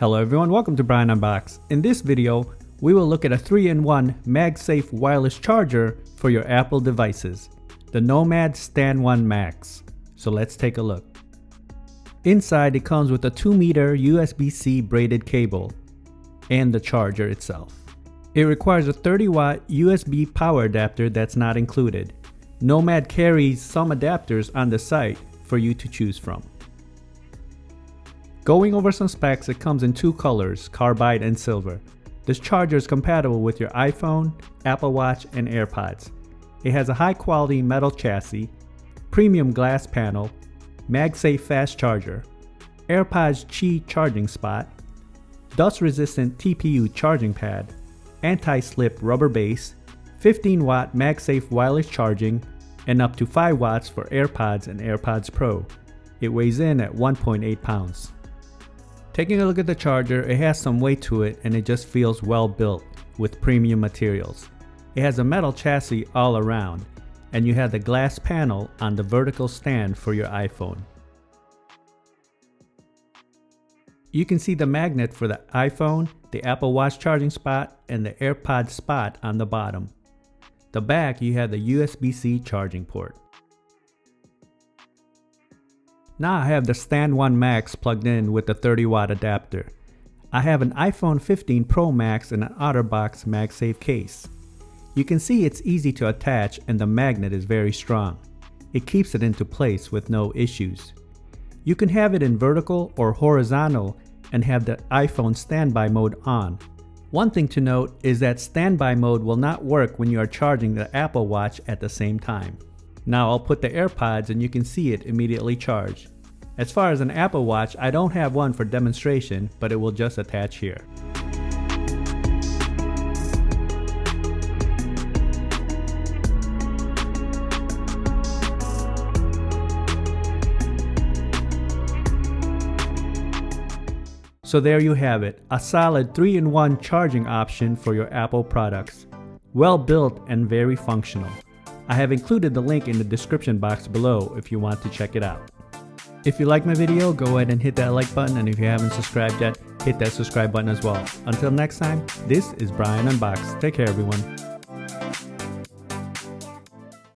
Hello everyone, welcome to Brian Unboxed. In this video, we will look at a 3-in-1 MagSafe wireless charger for your Apple devices, the Nomad Stand One Max. So let's take a look. Inside it comes with a 2-meter USB-C braided cable and the charger itself. It requires a 30-watt USB power adapter that's not included. Nomad carries some adapters on the site for you to choose from. Going over some specs, it comes in two colors, carbide and silver. This charger is compatible with your iPhone, Apple Watch, and AirPods. It has a high-quality metal chassis, premium glass panel, MagSafe fast charger, AirPods Qi charging spot, dust-resistant TPU charging pad, anti-slip rubber base, 15-watt MagSafe wireless charging, and up to 5 watts for AirPods and AirPods Pro. It weighs in at 1.8 pounds. Taking a look at the charger, it has some weight to it and it just feels well built with premium materials. It has a metal chassis all around, and you have the glass panel on the vertical stand for your iPhone. You can see the magnet for the iPhone, the Apple Watch charging spot, and the AirPods spot on the bottom. The back, you have the USB-C charging port. Now I have the Stand One Max plugged in with the 30-watt adapter. I have an iPhone 15 Pro Max in an OtterBox MagSafe case. You can see it's easy to attach and the magnet is very strong. It keeps it into place with no issues. You can have it in vertical or horizontal and have the iPhone standby mode on. One thing to note is that standby mode will not work when you are charging the Apple Watch at the same time. Now I'll put the AirPods and you can see it immediately charged. As far as an Apple Watch, I don't have one for demonstration, but it will just attach here. So there you have it, a solid 3-in-1 charging option for your Apple products. Well built and very functional. I have included the link in the description box below if you want to check it out. If you like my video, go ahead and hit that like button, and if you haven't subscribed yet, hit that subscribe button as well. Until next time, this is Brian Unboxed. Take care everyone.